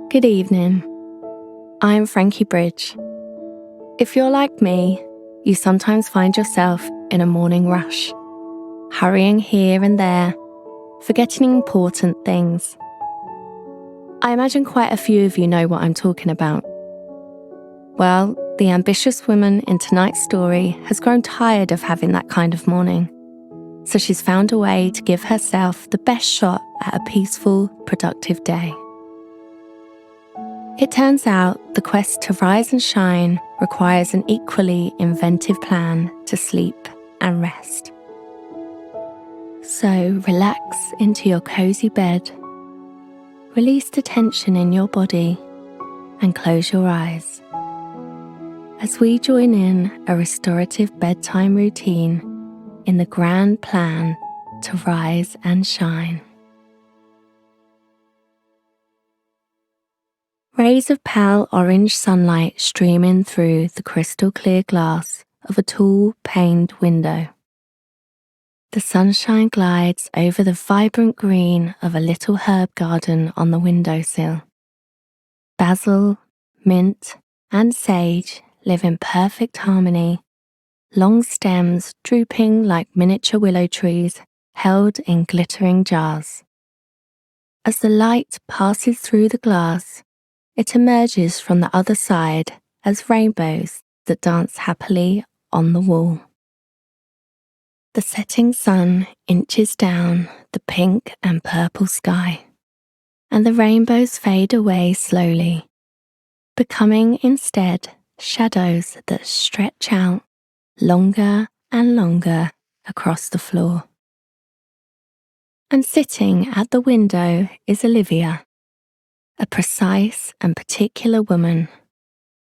Good evening. I'm Frankie Bridge. If you're like me, you sometimes find yourself in a morning rush, hurrying here and there, forgetting important things. I imagine quite a few of you know what I'm talking about. Well, the ambitious woman in tonight's story has grown tired of having that kind of morning, so she's found a way to give herself the best shot at a peaceful, productive day. It turns out the quest to rise and shine requires an equally inventive plan to sleep and rest. So relax into your cozy bed, release the tension in your body, and close your eyes as we join in a restorative bedtime routine in the grand plan to rise and shine. Rays of pale orange sunlight stream in through the crystal clear glass of a tall paned window. The sunshine glides over the vibrant green of a little herb garden on the windowsill. Basil, mint, and sage live in perfect harmony, long stems drooping like miniature willow trees held in glittering jars. As the light passes through the glass, it emerges from the other side as rainbows that dance happily on the wall. The setting sun inches down the pink and purple sky, and the rainbows fade away slowly, becoming instead shadows that stretch out longer and longer across the floor. And sitting at the window is Olivia, a precise and particular woman,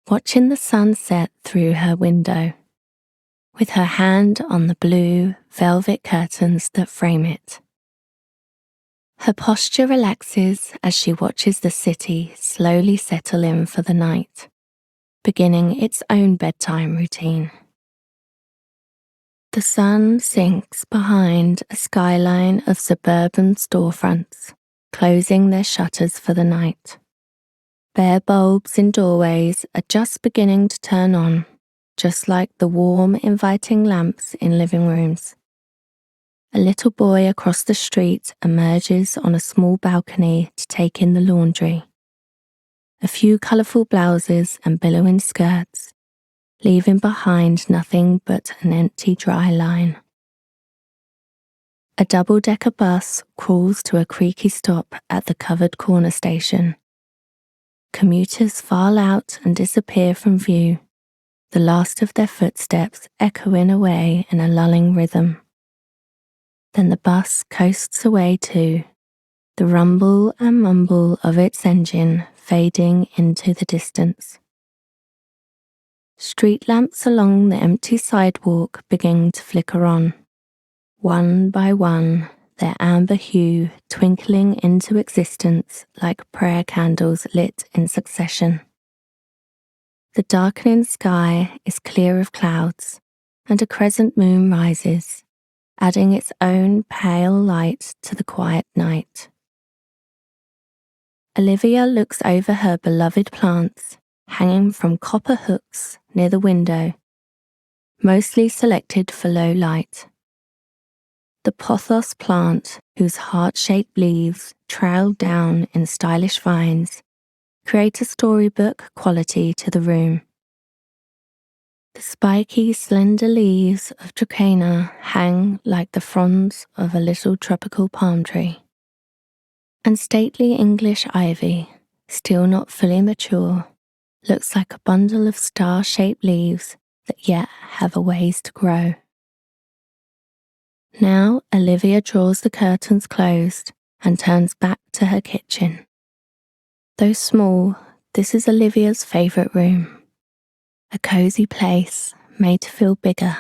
watching the sunset through her window, with her hand on the blue velvet curtains that frame it. Her posture relaxes as she watches the city slowly settle in for the night, beginning its own bedtime routine. The sun sinks behind a skyline of suburban storefronts, closing their shutters for the night. Bare bulbs in doorways are just beginning to turn on, just like the warm, inviting lamps in living rooms. A little boy across the street emerges on a small balcony to take in the laundry. A few colourful blouses and billowing skirts, leaving behind nothing but an empty dry line. A double-decker bus crawls to a creaky stop at the covered corner station. Commuters file out and disappear from view, the last of their footsteps echoing away in a lulling rhythm. Then the bus coasts away too, the rumble and mumble of its engine fading into the distance. Street lamps along the empty sidewalk begin to flicker on, one by one, their amber hue twinkling into existence like prayer candles lit in succession. The darkening sky is clear of clouds, and a crescent moon rises, adding its own pale light to the quiet night. Olivia looks over her beloved plants, hanging from copper hooks near the window, mostly selected for low light. The pothos plant, whose heart-shaped leaves trail down in stylish vines, create a storybook quality to the room. The spiky, slender leaves of Dracaena hang like the fronds of a little tropical palm tree. And stately English ivy, still not fully mature, looks like a bundle of star-shaped leaves that yet have a ways to grow. Now Olivia draws the curtains closed and turns back to her kitchen. Though small, this is Olivia's favourite room. A cosy place made to feel bigger,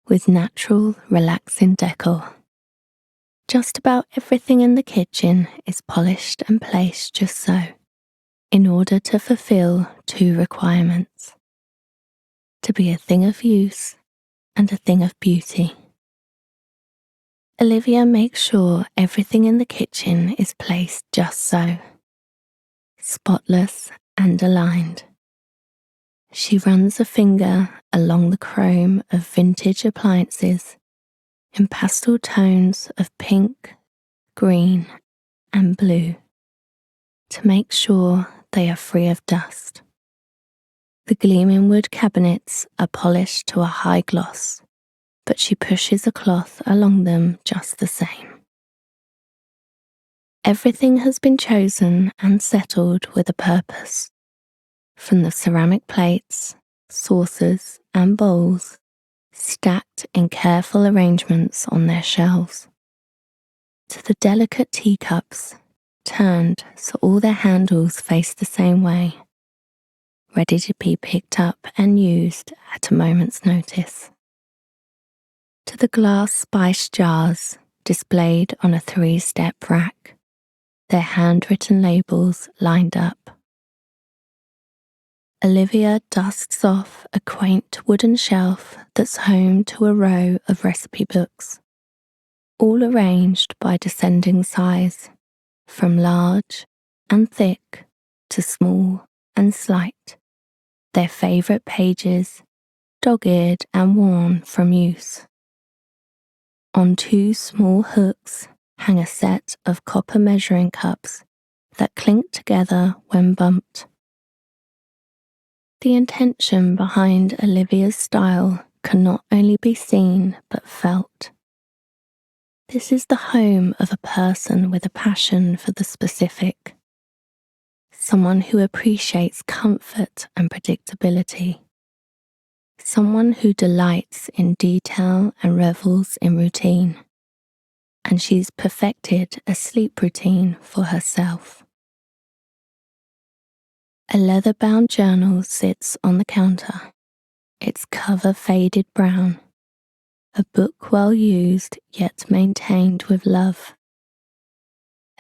with natural, relaxing decor. Just about everything in the kitchen is polished and placed just so, in order to fulfill two requirements: to be a thing of use and a thing of beauty. Olivia makes sure everything in the kitchen is placed just so. spotless and aligned. She runs a finger along the chrome of vintage appliances in pastel tones of pink, green, and blue to make sure they are free of dust. The gleaming wood cabinets are polished to a high gloss, but she pushes a cloth along them just the same. Everything has been chosen and settled with a purpose, from the ceramic plates, saucers, and bowls stacked in careful arrangements on their shelves, to the delicate teacups turned so all their handles face the same way, ready to be picked up and used at a moment's notice, to the glass spice jars displayed on a 3-step rack, their handwritten labels lined up. Olivia dusts off a quaint wooden shelf that's home to a row of recipe books, all arranged by descending size, from large and thick to small and slight, their favourite pages dog-eared and worn from use. On 2 small hooks hang a set of copper measuring cups that clink together when bumped. The intention behind Olivia's style can not only be seen but felt. This is the home of a person with a passion for the specific, someone who appreciates comfort and predictability, someone who delights in detail and revels in routine, and she's perfected a sleep routine for herself. A leather-bound journal sits on the counter, its cover faded brown, a book well used yet maintained with love.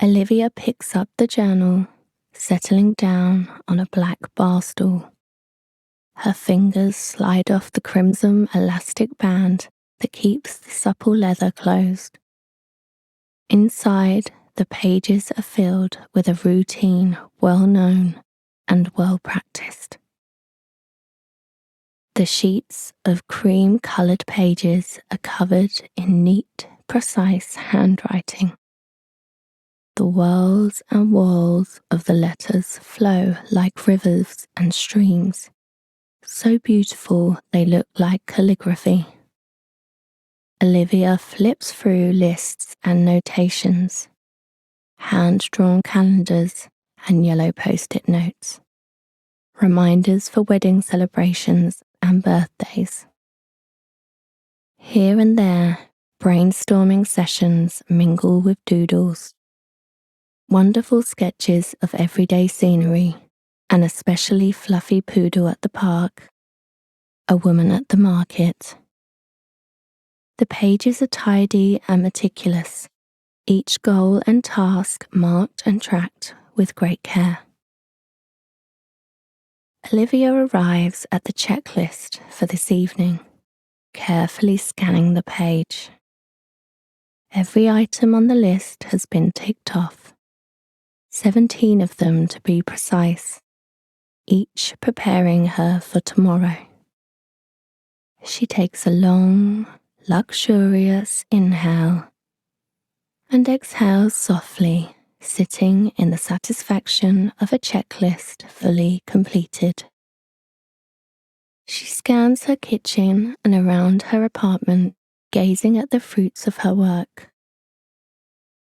Olivia picks up the journal, settling down on a black bar stool. Her fingers slide off the crimson elastic band that keeps the supple leather closed. Inside, the pages are filled with a routine well known and well practiced. The sheets of cream-coloured pages are covered in neat, precise handwriting. The whirls and whorls of the letters flow like rivers and streams, so beautiful they look like calligraphy. Olivia flips through lists and notations, hand-drawn calendars and yellow post-it notes, reminders for wedding celebrations and birthdays. Here and there, brainstorming sessions mingle with doodles, wonderful sketches of everyday scenery, an especially fluffy poodle at the park, a woman at the market. The pages are tidy and meticulous, each goal and task marked and tracked with great care. Olivia arrives at the checklist for this evening, carefully scanning the page. Every item on the list has been ticked off, 17 of them to be precise, each preparing her for tomorrow. She takes a long, luxurious inhale and exhales softly, sitting in the satisfaction of a checklist fully completed. She scans her kitchen and around her apartment, gazing at the fruits of her work.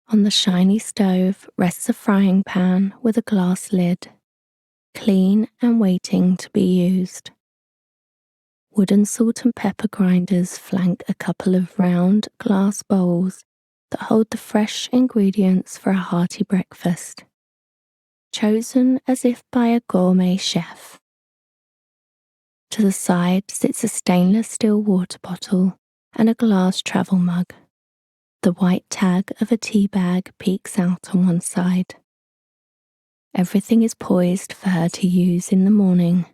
On the shiny stove rests a frying pan with a glass lid, clean and waiting to be used. Wooden salt and pepper grinders flank a couple of round glass bowls that hold the fresh ingredients for a hearty breakfast, chosen as if by a gourmet chef. To the side sits a stainless steel water bottle and a glass travel mug. The white tag of a tea bag peeks out on one side. Everything is poised for her to use in the morning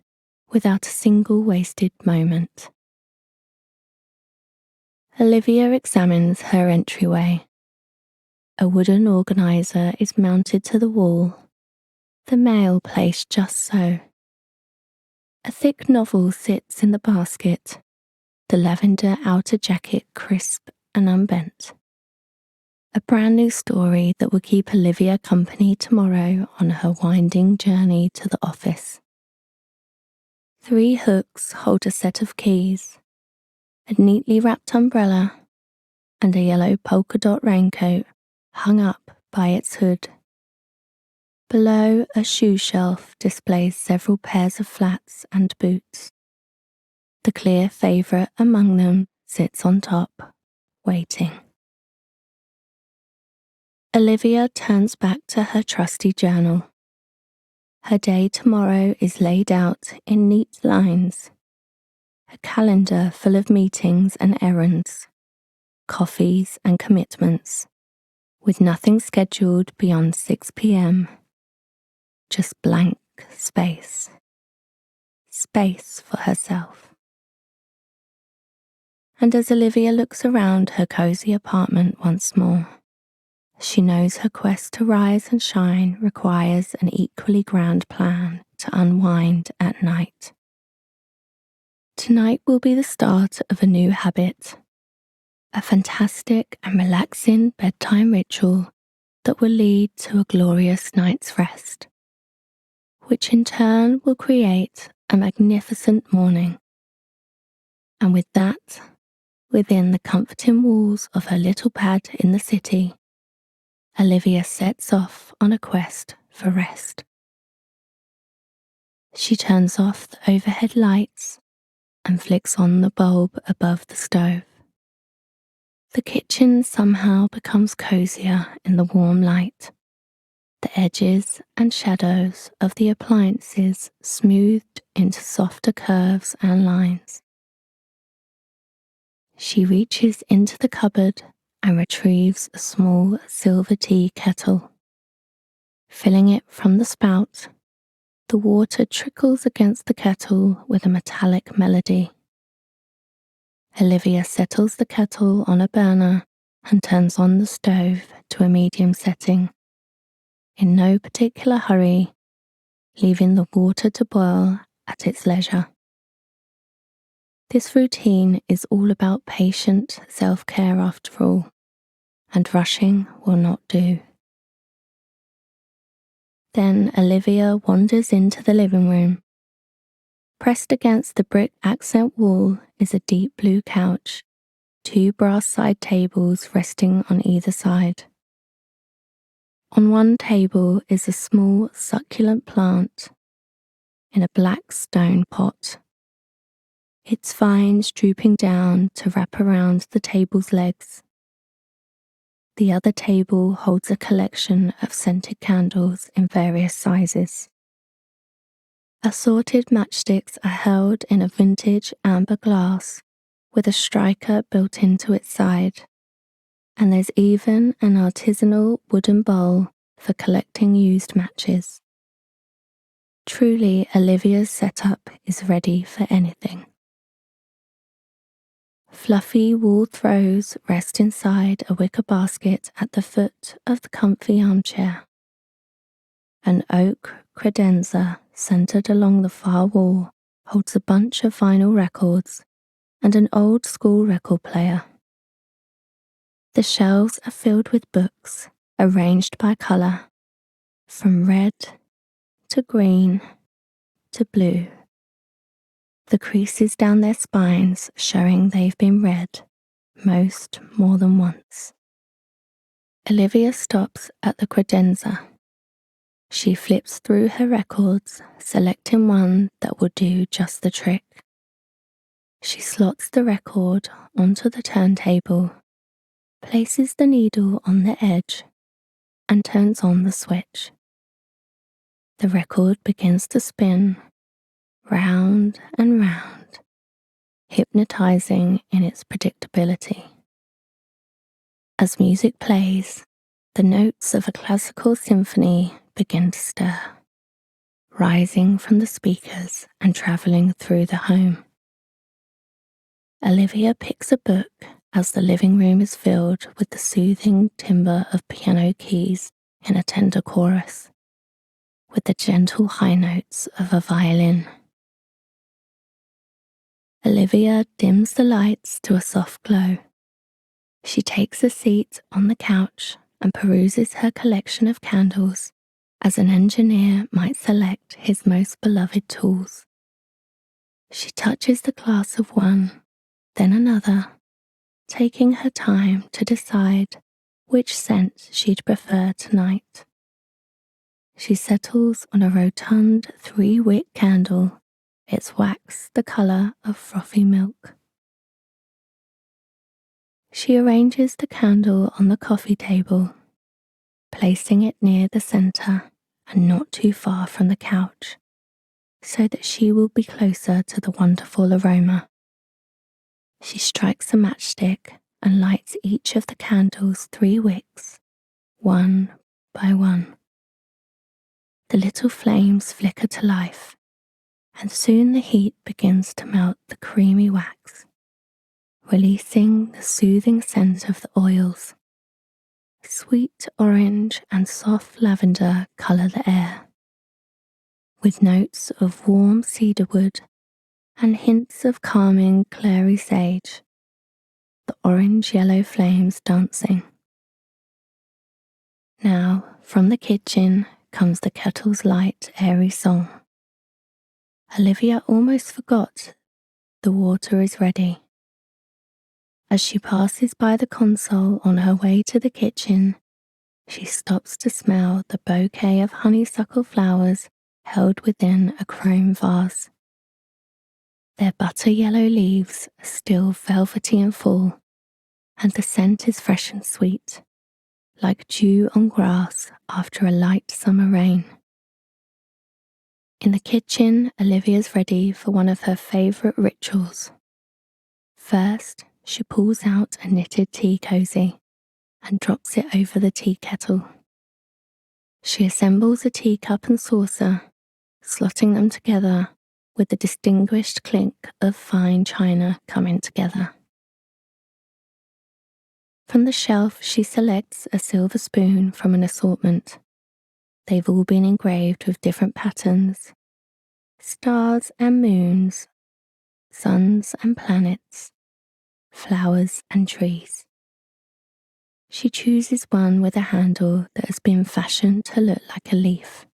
without a single wasted moment. Olivia examines her entryway. A wooden organizer is mounted to the wall, the mail placed just so. A thick novel sits in the basket, the lavender outer jacket crisp and unbent. A brand new story that will keep Olivia company tomorrow on her winding journey to the office. 3 hooks hold a set of keys, a neatly wrapped umbrella, and a yellow polka dot raincoat hung up by its hood. Below, a shoe shelf displays several pairs of flats and boots. The clear favourite among them sits on top, waiting. Olivia turns back to her trusty journal. Her day tomorrow is laid out in neat lines. A calendar full of meetings and errands, coffees and commitments, with nothing scheduled beyond 6 p.m. Just blank space. Space for herself. And as Olivia looks around her cosy apartment once more, she knows her quest to rise and shine requires an equally grand plan to unwind at night. Tonight will be the start of a new habit, a fantastic and relaxing bedtime ritual that will lead to a glorious night's rest, which in turn will create a magnificent morning. And with that, within the comforting walls of her little pad in the city, Olivia sets off on a quest for rest. She turns off the overhead lights and flicks on the bulb above the stove. The kitchen somehow becomes cozier in the warm light, the edges and shadows of the appliances smoothed into softer curves and lines. She reaches into the cupboard and retrieves a small silver tea kettle. Filling it from the spout, the water trickles against the kettle with a metallic melody. Olivia settles the kettle on a burner and turns on the stove to a medium setting, in no particular hurry, leaving the water to boil at its leisure. This routine is all about patient self-care after all, and rushing will not do. Then Olivia wanders into the living room. Pressed against the brick accent wall is a deep blue couch, 2 brass side tables resting on either side. On one table is a small succulent plant in a black stone pot, its vines drooping down to wrap around the table's legs. The other table holds a collection of scented candles in various sizes. Assorted matchsticks are held in a vintage amber glass with a striker built into its side, and there's even an artisanal wooden bowl for collecting used matches. Truly, Olivia's setup is ready for anything. Fluffy wool throws rest inside a wicker basket at the foot of the comfy armchair. An oak credenza centered along the far wall holds a bunch of vinyl records and an old school record player. The shelves are filled with books arranged by color, from red to green to blue, the creases down their spines showing they've been read, most more than once. Olivia stops at the credenza. She flips through her records, selecting one that will do just the trick. She slots the record onto the turntable, places the needle on the edge, and turns on the switch. The record begins to spin, round and round, hypnotizing in its predictability. As music plays, the notes of a classical symphony begin to stir, rising from the speakers and travelling through the home. Olivia picks a book as the living room is filled with the soothing timbre of piano keys in a tender chorus. with the gentle high notes of a violin. Olivia dims the lights to a soft glow. She takes a seat on the couch and peruses her collection of candles as an engineer might select his most beloved tools. She touches the glass of one, then another, taking her time to decide which scent she'd prefer tonight. She settles on a rotund 3-wick candle, its wax the colour of frothy milk. She arranges the candle on the coffee table, placing it near the centre and not too far from the couch, so that she will be closer to the wonderful aroma. She strikes a matchstick and lights each of the candle's 3 wicks, one by one. The little flames flicker to life, and soon the heat begins to melt the creamy wax, releasing the soothing scent of the oils. Sweet orange and soft lavender colour the air, with notes of warm cedarwood and hints of calming clary sage, the orange-yellow flames dancing. Now, from the kitchen comes the kettle's light, airy song. Olivia almost forgot the water is ready. As she passes by the console on her way to the kitchen, she stops to smell the bouquet of honeysuckle flowers held within a chrome vase. Their butter-yellow leaves are still velvety and full, and the scent is fresh and sweet, like dew on grass after a light summer rain. In the kitchen, Olivia's ready for one of her favourite rituals. First, she pulls out a knitted tea cosy and drops it over the tea kettle. She assembles a teacup and saucer, slotting them together with the distinguished clink of fine china coming together. From the shelf, she selects a silver spoon from an assortment. They've all been engraved with different patterns: stars and moons, suns and planets, flowers and trees. She chooses one with a handle that has been fashioned to look like a leaf.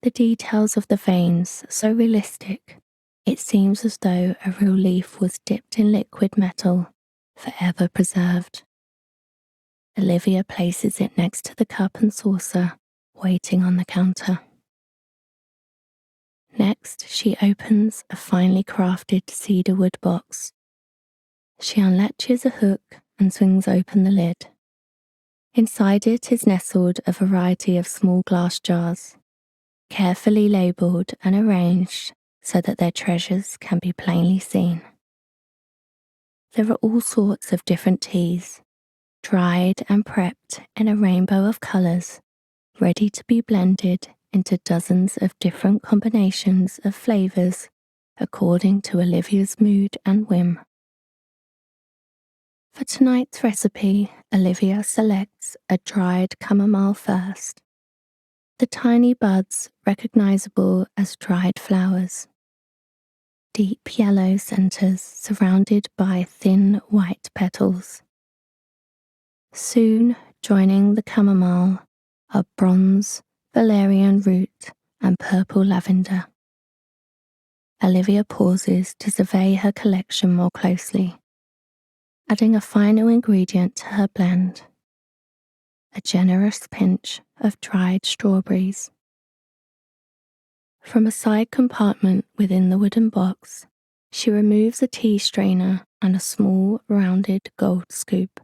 The details of the veins are so realistic, it seems as though a real leaf was dipped in liquid metal, forever preserved. Olivia places it next to the cup and saucer, waiting on the counter. Next, she opens a finely crafted cedarwood box. She unlatches a hook and swings open the lid. Inside it is nestled a variety of small glass jars, carefully labelled and arranged so that their treasures can be plainly seen. There are all sorts of different teas, dried and prepped in a rainbow of colours, ready to be blended into dozens of different combinations of flavours according to Olivia's mood and whim. For tonight's recipe, Olivia selects a dried chamomile first, the tiny buds recognisable as dried flowers. Deep yellow centres surrounded by thin white petals. Soon, joining the chamomile, are bronze, valerian root and purple lavender. Olivia pauses to survey her collection more closely, adding a final ingredient to her blend: a generous pinch of dried strawberries. From a side compartment within the wooden box, she removes a tea strainer and a small, rounded gold scoop.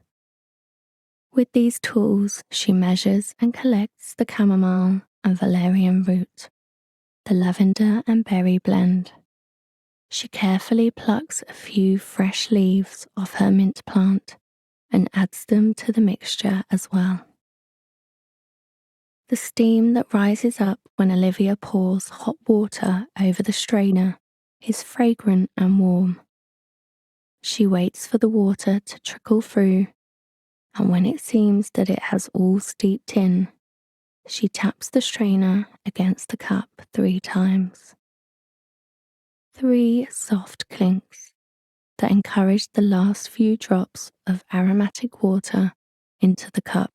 With these tools, she measures and collects the chamomile and valerian root, the lavender and berry blend. She carefully plucks a few fresh leaves off her mint plant and adds them to the mixture as well. The steam that rises up when Olivia pours hot water over the strainer is fragrant and warm. She waits for the water to trickle through, and when it seems that it has all steeped in, She taps the strainer against the cup 3 times. 3 soft clinks that encourage the last few drops of aromatic water into the cup.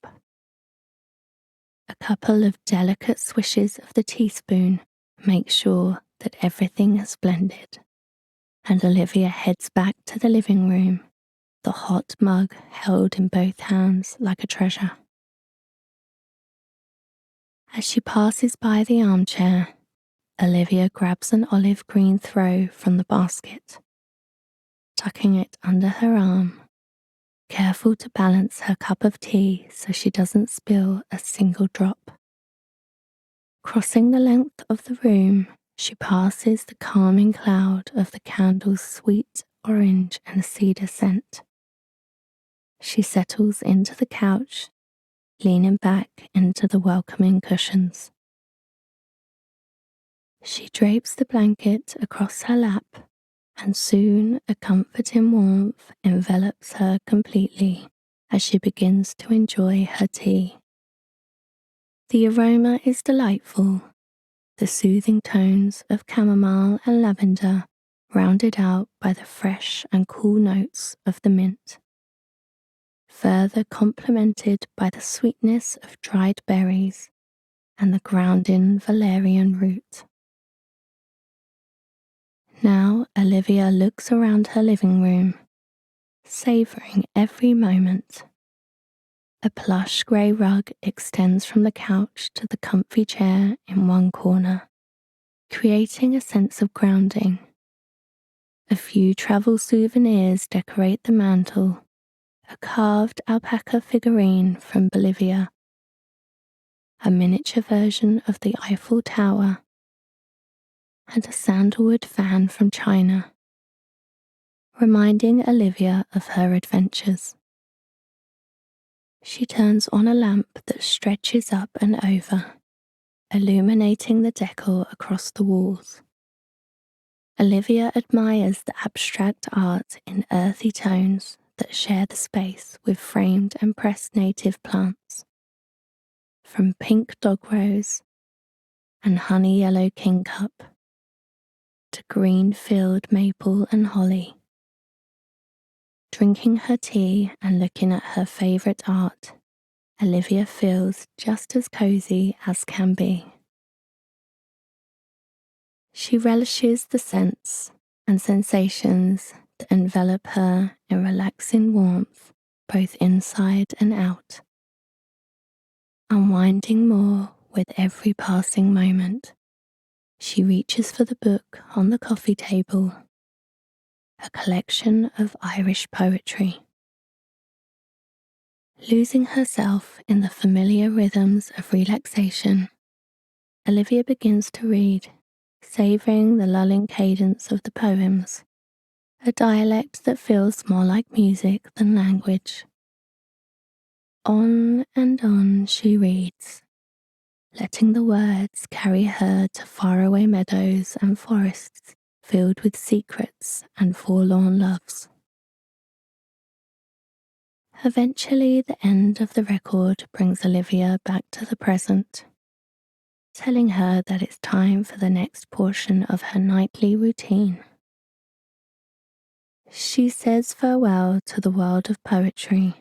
A couple of delicate swishes of the teaspoon make sure that everything has blended, and Olivia heads back to the living room, the hot mug held in both hands like a treasure. As she passes by the armchair, Olivia grabs an olive green throw from the basket, tucking it under her arm, careful to balance her cup of tea so she doesn't spill a single drop. Crossing the length of the room, she passes the calming cloud of the candle's sweet orange and cedar scent. She settles into the couch, leaning back into the welcoming cushions. She drapes the blanket across her lap, and soon a comforting warmth envelops her completely as she begins to enjoy her tea. The aroma is delightful, the soothing tones of chamomile and lavender rounded out by the fresh and cool notes of the mint, further complemented by the sweetness of dried berries and the grounding valerian root. Now Olivia looks around her living room, savouring every moment. A plush grey rug extends from the couch to the comfy chair in one corner, creating a sense of grounding. A few travel souvenirs decorate the mantel, a carved alpaca figurine from Bolivia, a miniature version of the Eiffel Tower, and a sandalwood fan from China, reminding Olivia of her adventures. She turns on a lamp that stretches up and over, illuminating the decor across the walls. Olivia admires the abstract art in earthy tones that share the space with framed and pressed native plants, from pink dog rose and honey yellow kingcup to green field maple and holly. Drinking her tea and looking at her favourite art, Olivia feels just as cosy as can be. She relishes the scents and sensations that envelop her in relaxing warmth, both inside and out, unwinding more with every passing moment. She reaches for the book on the coffee table, a collection of Irish poetry. Losing herself in the familiar rhythms of relaxation, Olivia begins to read, savouring the lulling cadence of the poems, a dialect that feels more like music than language. On and on she reads, letting the words carry her to faraway meadows and forests filled with secrets and forlorn loves. Eventually, the end of the record brings Olivia back to the present, telling her that it's time for the next portion of her nightly routine. She says farewell to the world of poetry,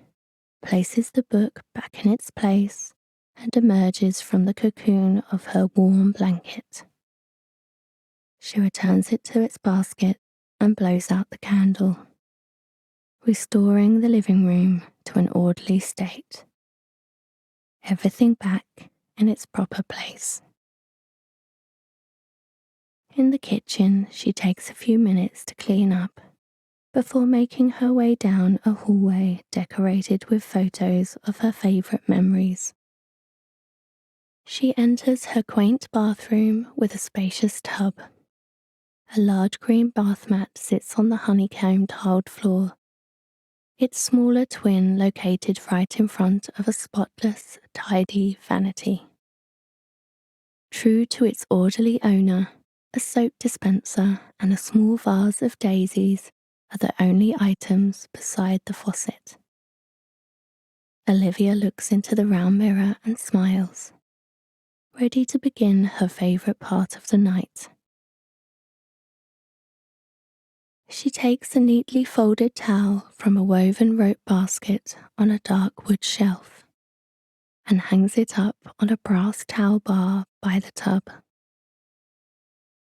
places the book back in its place, and emerges from the cocoon of her warm blanket. She returns it to its basket and blows out the candle, restoring the living room to an orderly state. Everything back in its proper place. In the kitchen, she takes a few minutes to clean up before making her way down a hallway decorated with photos of her favourite memories. She enters her quaint bathroom with a spacious tub. A large green bath mat sits on the honeycomb tiled floor, its smaller twin located right in front of a spotless, tidy vanity. True to its orderly owner, a soap dispenser and a small vase of daisies are the only items beside the faucet. Olivia looks into the round mirror and smiles. ready to begin her favourite part of the night. She takes a neatly folded towel from a woven rope basket on a dark wood shelf and hangs it up on a brass towel bar by the tub.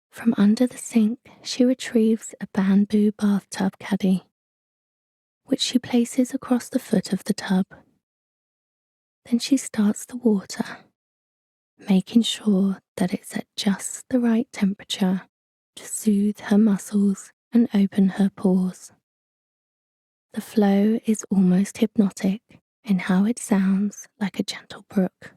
From under the sink, she retrieves a bamboo bathtub caddy, which she places across the foot of the tub. Then she starts the water, making sure that it's at just the right temperature to soothe her muscles and open her pores. The flow is almost hypnotic in how it sounds like a gentle brook.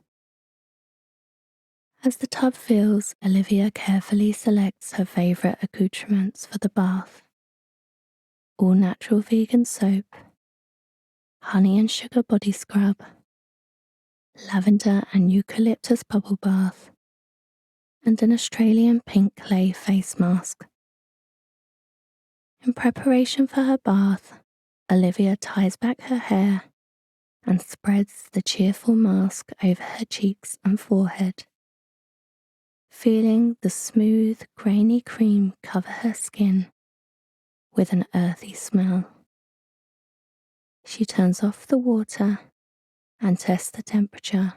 As the tub fills, Olivia carefully selects her favourite accoutrements for the bath: all natural vegan soap, honey and sugar body scrub, lavender and eucalyptus bubble bath, and an Australian pink clay face mask. In preparation for her bath, Olivia ties back her hair and spreads the cheerful mask over her cheeks and forehead, feeling the smooth, grainy cream cover her skin with an earthy smell. She turns off the water and tests the temperature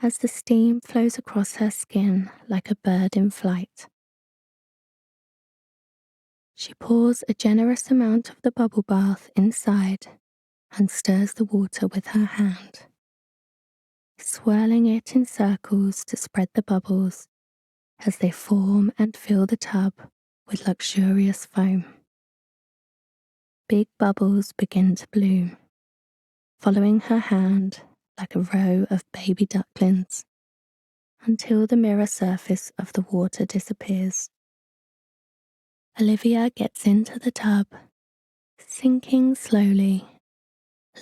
as the steam flows across her skin like a bird in flight. She pours a generous amount of the bubble bath inside and stirs the water with her hand, swirling it in circles to spread the bubbles as they form and fill the tub with luxurious foam. Big bubbles begin to bloom, following her hand like a row of baby ducklings until the mirror surface of the water disappears. Olivia gets into the tub, sinking slowly,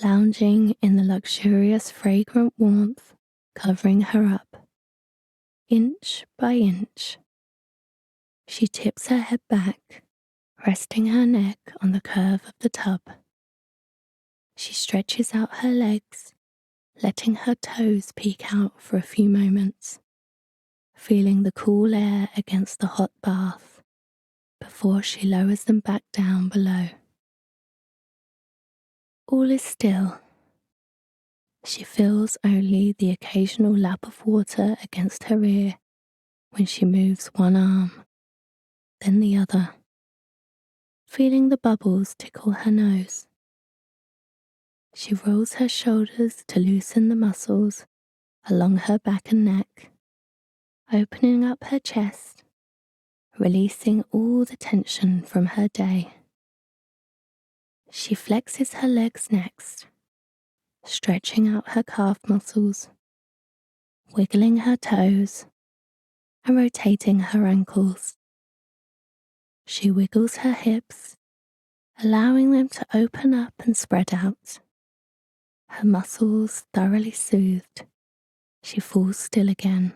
lounging in the luxurious fragrant warmth covering her up, inch by inch. She tips her head back, resting her neck on the curve of the tub. She stretches out her legs, letting her toes peek out for a few moments, feeling the cool air against the hot bath before she lowers them back down below. All is still. She feels only the occasional lap of water against her ear when she moves one arm, then the other, feeling the bubbles tickle her nose. She rolls her shoulders to loosen the muscles along her back and neck, opening up her chest, releasing all the tension from her day. She flexes her legs next, stretching out her calf muscles, wiggling her toes, and rotating her ankles. She wiggles her hips, allowing them to open up and spread out. Her muscles thoroughly soothed, she falls still again,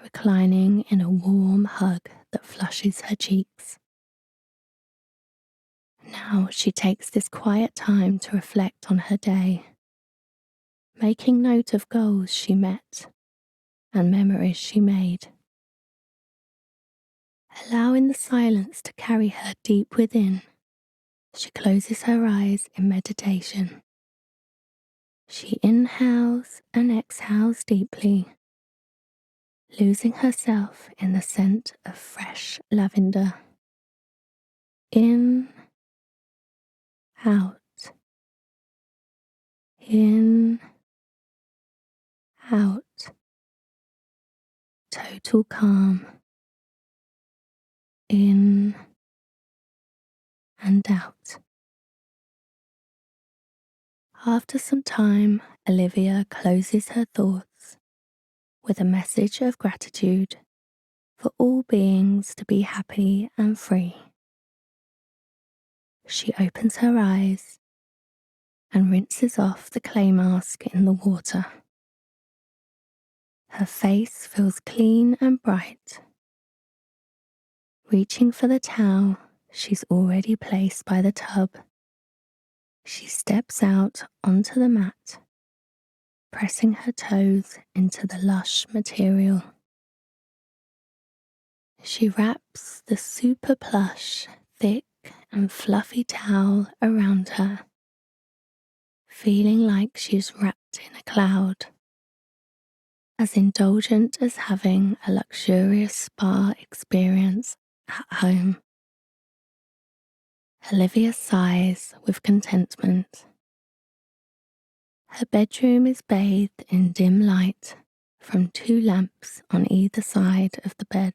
reclining in a warm hug that flushes her cheeks. Now she takes this quiet time to reflect on her day, making note of goals she met and memories she made. Allowing the silence to carry her deep within, she closes her eyes in meditation. She inhales and exhales deeply, losing herself in the scent of fresh lavender. In, out, in, out. Total calm. In and out. After some time, Olivia closes her thoughts with a message of gratitude for all beings to be happy and free. She opens her eyes and rinses off the clay mask in the water. Her face feels clean and bright. Reaching for the towel she's already placed by the tub, she steps out onto the mat pressing her toes into the lush material. She wraps the super plush, thick and fluffy towel around her, feeling like she's wrapped in a cloud, as indulgent as having a luxurious spa experience at home. Olivia sighs with contentment. Her bedroom is bathed in dim light from 2 lamps on either side of the bed.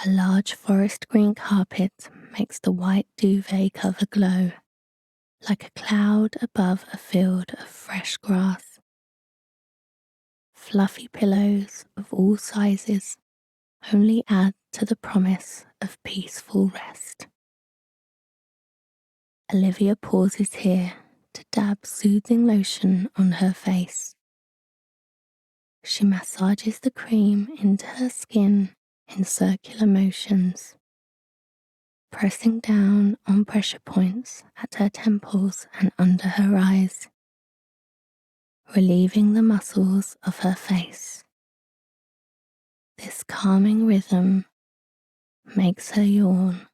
A large forest green carpet makes the white duvet cover glow, like a cloud above a field of fresh grass. Fluffy pillows of all sizes only add to the promise of peaceful rest. Olivia pauses here to dab soothing lotion on her face. She massages the cream into her skin in circular motions, pressing down on pressure points at her temples and under her eyes, relieving the muscles of her face. This calming rhythm makes her yawn,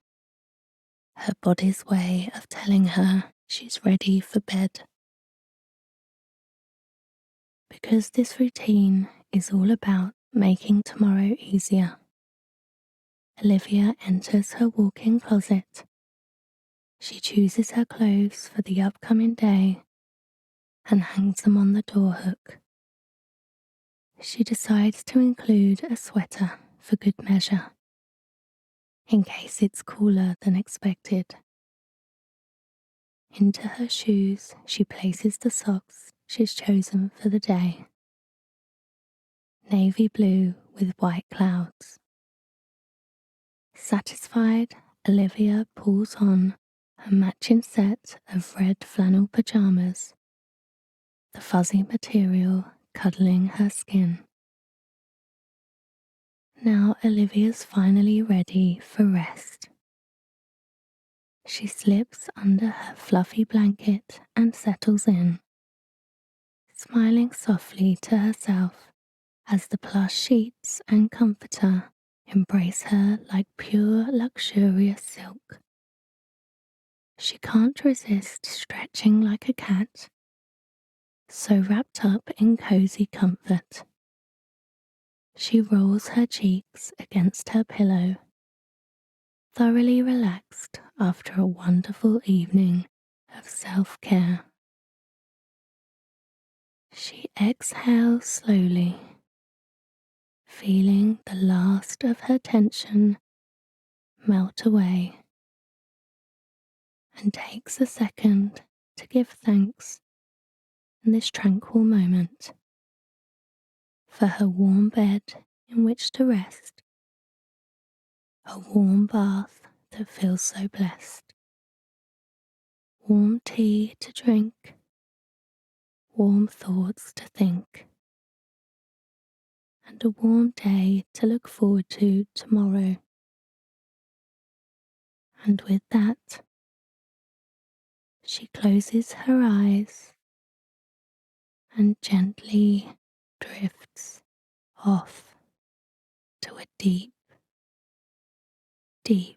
her body's way of telling her she's ready for bed. Because this routine is all about making tomorrow easier, Olivia enters her walk-in closet. She chooses her clothes for the upcoming day and hangs them on the door hook. She decides to include a sweater for good measure, in case it's cooler than expected. Into her shoes, she places the socks she's chosen for the day. Navy blue with white clouds. Satisfied, Olivia pulls on a matching set of red flannel pajamas, the fuzzy material cuddling her skin. Now Olivia's finally ready for rest. She slips under her fluffy blanket and settles in, smiling softly to herself as the plush sheets and comforter embrace her like pure luxurious silk. She can't resist stretching like a cat, so wrapped up in cozy comfort. She rolls her cheeks against her pillow, thoroughly relaxed after a wonderful evening of self-care. She exhales slowly, feeling the last of her tension melt away, and takes a second to give thanks in this tranquil moment for her warm bed in which to rest, a warm bath that feels so blessed, warm tea to drink, warm thoughts to think, and a warm day to look forward to tomorrow. And with that, she closes her eyes and gently drifts off to a deep, deep